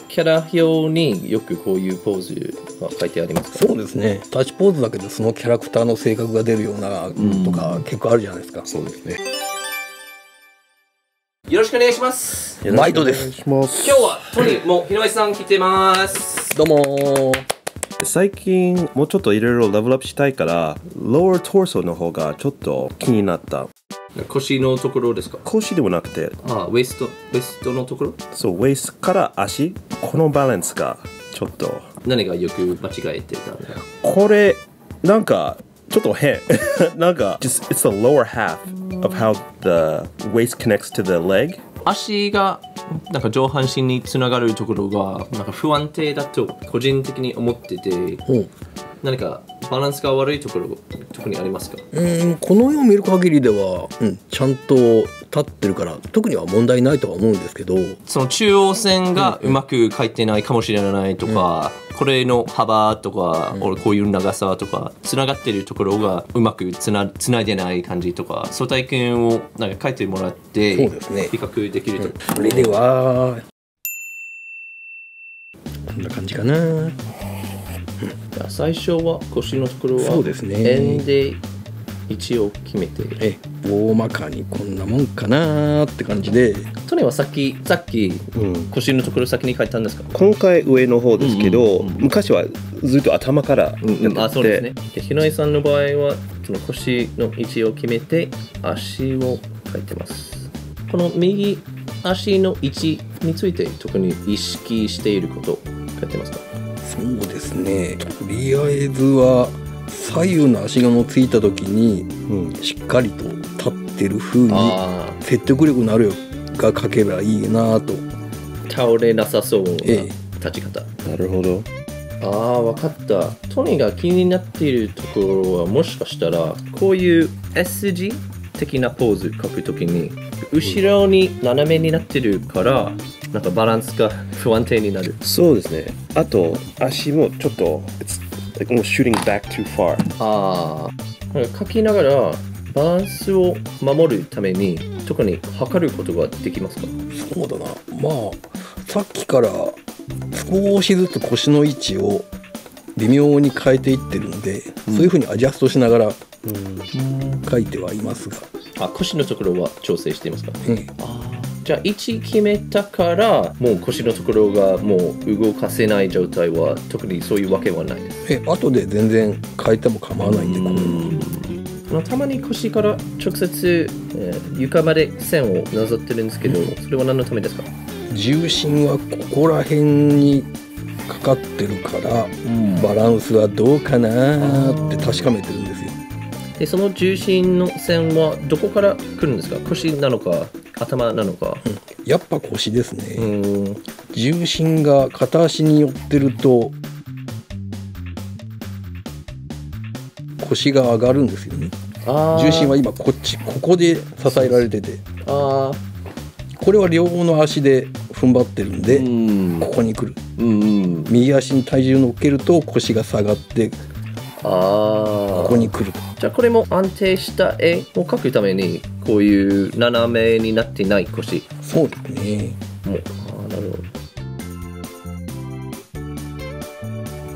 キャラ表によくこういうポーズが書いてありますか？そうですね。タッチポーズだけでそのキャラクターの性格が出るようなとか結構あるじゃないですか。そうですね。よろしくお願いします。マイトです。今日はトニーもひろいさん来てます。どうも。最近もうちょっといろいろレベルアップしたいから、ロートーソの方がちょっと気になった。腰のところですか？腰ではなくて、ウエストのところ？そう、ウェイストから足、このバランスがちょっと。何がよく間違えてたんだよ。これ、なんか、ちょっと変。なんか、just, it's the lower half of how the waist connects to the leg. 足がなんか上半身につながるところがなんか不安定だと個人的に思ってて、何かバランスが悪いところ特にありますか？この絵を見る限りでは、ちゃんと立ってるから特には問題ないとは思うんですけど、その中央線がうまく書いてないかもしれないとか、これの幅とか、こういう長さとかつながってるところがうまくつないでない感じとか、相対点をなんか書いてもらって比較できると。それではこんな感じかな。最初は腰のところはそうですね、円で位置を決めて、大まかにこんなもんかなって感じで。トニーはさっき、腰のところ先に書いたんですか？今回上の方ですけど、昔はずっと頭からやってて、そうですね。で、ひろいさんの場合はその腰の位置を決めて足を書いてます。この右足の位置について特に意識していること書いてますか？そうですね、とりあえずは左右の足がついた時に、しっかりと立ってる風に説得力のあるが書けばいいなと。倒れなさそうな立ち方。なるほど。分かった。トニーが気になっているところはもしかしたらこういう S 字的なポーズ書くときに後ろに斜めになってるからなんかバランスが不安定になる。そうですね。あと足もちょっと like almost shooting back too far。なんか書きながらバランスを守るために特に測ることができますか？そうだな。さっきから少しずつ腰の位置を微妙に変えていってるので、そういうふうにアジャストしながら書いてはいますが。腰のところは調整していますか？じゃあ位置決めたからもう腰のところがもう動かせない状態は特にそういうわけはないです。後で全然変えても構わないんで。たまに腰から直接、床まで線をなぞってるんですけど、それは何のためですか？重心はここら辺にかかってるから、バランスはどうかなって確かめてるんですよ。でその重心の線はどこから来るんですか？腰なのか頭なのか？やっぱ腰ですね。重心が片足に寄ってると腰が上がるんですよね。重心は今ここで支えられてて、これは両方の足で踏ん張ってるんで、ここに来る。右足に体重乗っけると腰が下がってここに来ると。じゃあこれも安定した絵を描くためにこういう斜めになってない腰。そうですね。なるほど。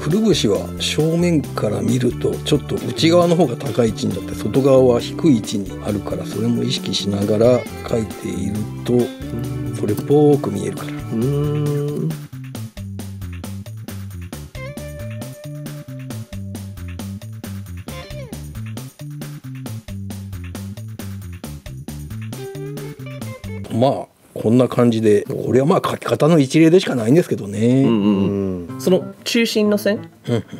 くるぶしは正面から見るとちょっと内側の方が高い位置になって外側は低い位置にあるから、それも意識しながら描いているとそれっぽく見えるから。こんな感じで、これは書き方の一例でしかないんですけどね。その中心の線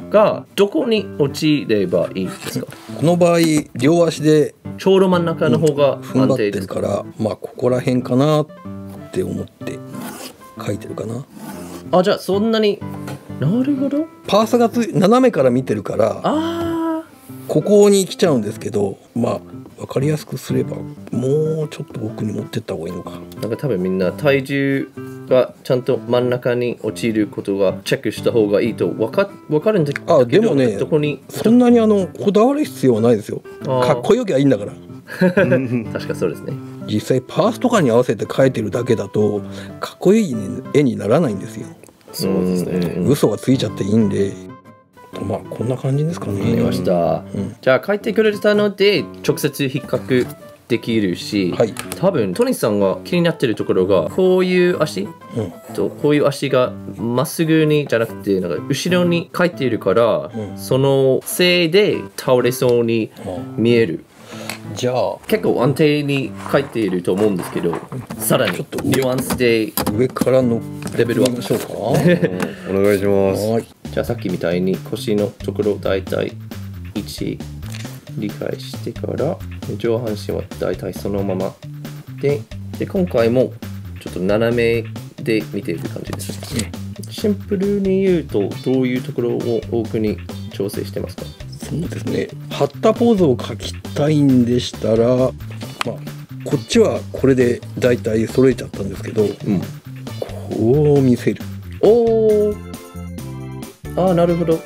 がどこに落ちればいいですか？この場合両足でちょうど真ん中の方が踏ん張ってるから、ここら辺かなって思って書いてるかな。じゃあそんなに。なるほど。パースが斜めから見てるからここに来ちゃうんですけど、分かりやすくすればもうちょっと奥に持ってった方がいいのか。なんか多分みんな体重がちゃんと真ん中に落ちることがチェックした方がいいと分かるんだけど。でもね、どこにそんなにこだわる必要はないですよ。かっこよきゃいいんだから。確かそうですね。実際パースとかに合わせて描いてるだけだとかっこいい絵にならないんですよ。そうですね。嘘がついちゃっていいんで、まあこんな感じですかね。わかりました。じゃあ書いてくれたので直接比較できるし、はい、多分トニーさんが気になってるところがこういう足、とこういう足がまっすぐにじゃなくてなんか後ろに書いているから、そのせいで倒れそうに見える。じゃあ結構安定に書いていると思うんですけど、さらにニュアンスで上からのレベルアップましょうか。お願いします。はい。じゃあさっきみたいに腰のところだいたい1理解してから上半身はだいたいそのままで今回もちょっと斜めで見ている感じですね。シンプルに言うとどういうところを多くに調整してますか？そうですね。張ったポーズを描きたいんでしたら、まあこっちはこれでだいたい揃えちゃったんですけど、こう見せる。おー、なるほど。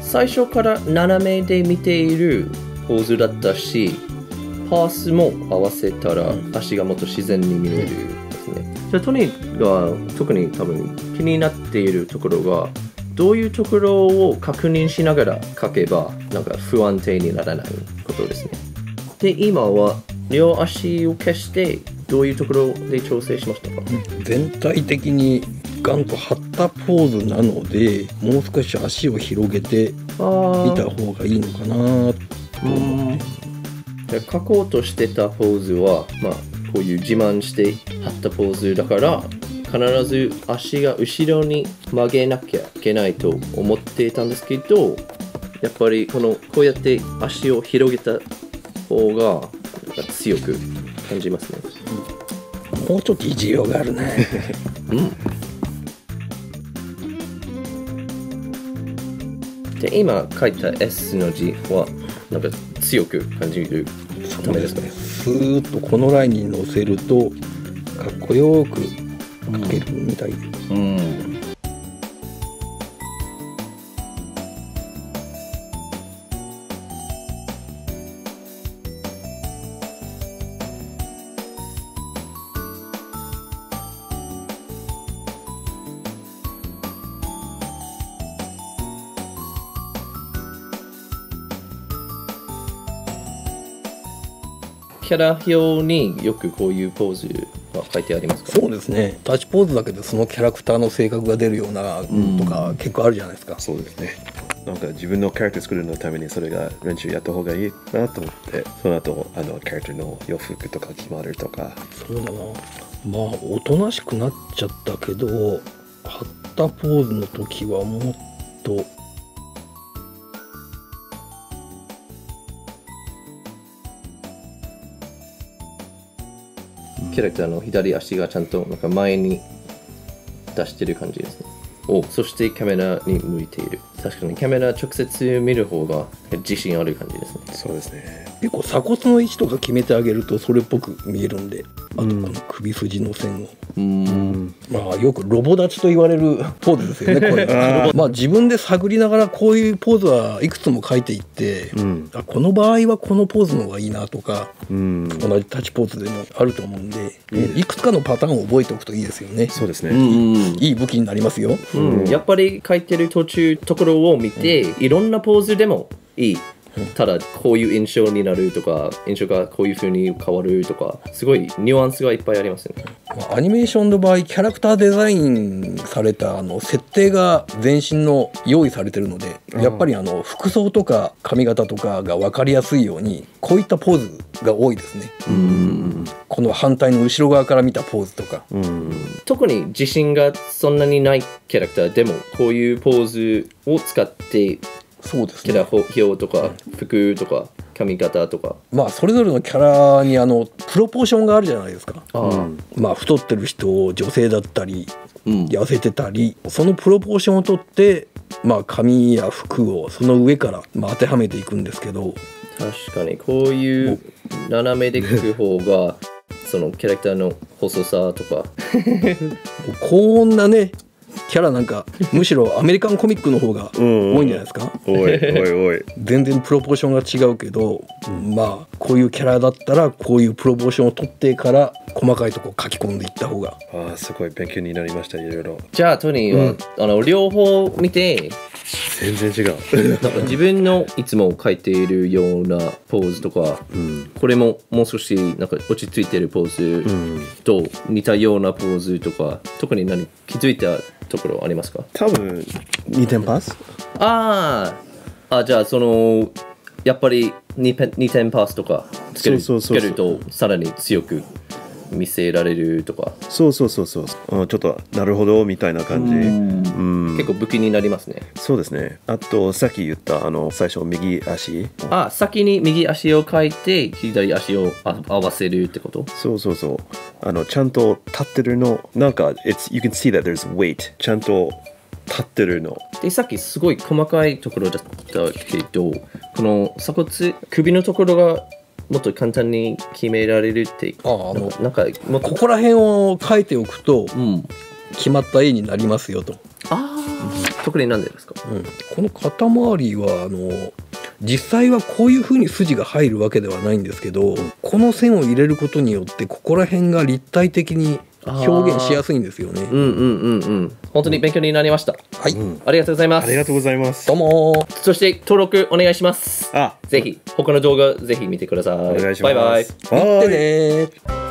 最初から斜めで見ているポーズだったし、パースも合わせたら足がもっと自然に見えるですね。じゃあトニーが特に多分気になっているところがどういうところを確認しながら書けばなんか不安定にならないことですね。で今は両足を消してどういうところで調整しましたか？全体的にガンと張ったポーズなので、もう少し足を広げて見た方がいいのかなと思って。書こうとしてたポーズは、こういう自慢して張ったポーズだから必ず足が後ろに曲げなきゃいけないと思っていたんですけど、やっぱりこうやって足を広げた方がなんか強く感じますね。もうちょっと需要があるね。で今書いた S の字はなんか強く感じるためですかね。スーッとこのラインに乗せるとかっこよく書けるみたいで。キャラ表によくこういうポーズが書いてありますか？そうですね。タッチポーズだけでそのキャラクターの性格が出るようなとか結構あるじゃないですか。そうですね。なんか自分のキャラクター作るのためにそれが練習やった方がいいなと思って、その後キャラクターの洋服とか決まるとか。そうだな。まあおとなしくなっちゃったけど、張ったポーズの時はもっとキャラクターの左足がちゃんとなんか前に出してる感じですね。そしてカメラに向いている。確かにカメラ直接見る方が自信ある感じですね。そうですね。結構鎖骨の位置とか決めてあげるとそれっぽく見えるんで、あとこの首筋の線を、まあよくロボ立ちと言われるポーズですよねこれ。まあ自分で探りながらこういうポーズはいくつも書いていって、この場合はこのポーズの方がいいなとか、同じタッチポーズでもあると思うんで、いくつかのパターンを覚えておくといいですよね。そうですね。いい武器になりますよ。やっぱり書いてる途中ところを見て、いろんなポーズでもいい。ただこういう印象になるとか、印象がこういう風に変わるとか、すごいニュアンスがいっぱいありますよね。アニメーションの場合キャラクターデザインされた設定が全身の用意されてるので、やっぱり服装とか髪型とかが分かりやすいようにこういったポーズが多いですね。この反対の後ろ側から見たポーズとか、特に自信がそんなにないキャラクターでもこういうポーズを使ってそうですキャラ表とか服とか髪型とか、まあそれぞれのキャラにプロポーションがあるじゃないですか。まあ太ってる人、女性だったり、痩せてたり、そのプロポーションをとってまあ髪や服をその上から当てはめていくんですけど、確かにこういう斜めでいく方がそのキャラクターの細さとかこんなねキャラなんかむしろアメリカンコミックの方が多いんじゃないですか。おいおいおい。全然プロポーションが違うけど、まあこういうキャラだったらこういうプロポーションを取ってから細かいとこ書き込んでいった方が。ああ、すごい勉強になりました。いろいろ。じゃあトニーは、両方見て全然違う。なんか自分のいつも書いているようなポーズとか、これももう少しなんか落ち着いてるポーズと似たようなポーズとか、特に気づいたところありますか？多分2点パス。じゃあやっぱり2点パスとかつけるとさらに強く見せられるとか。そうちょっとなるほどみたいな感じ。結構武器になりますね。そうですね。あとさっき言った最初右足。先に右足を書いて左足を合わせるってこと？そうちゃんと立ってるの。なんかyou can see that there's weight。ちゃんと立ってるの。でさっきすごい細かいところだったけど、この鎖骨首のところがもっと簡単に決められるって、なんかここら辺を書いておくと、決まった絵になりますよと。特になんでですか？この肩周りは実際はこういう風に筋が入るわけではないんですけど、この線を入れることによってここら辺が立体的に表現しやすいんですよね。本当に勉強になりました。はい、ありがとうございます。ありがとうございます。どうも。そして登録お願いします。ぜひ他の動画ぜひ見てください。お願いします。バイバイ。いってね。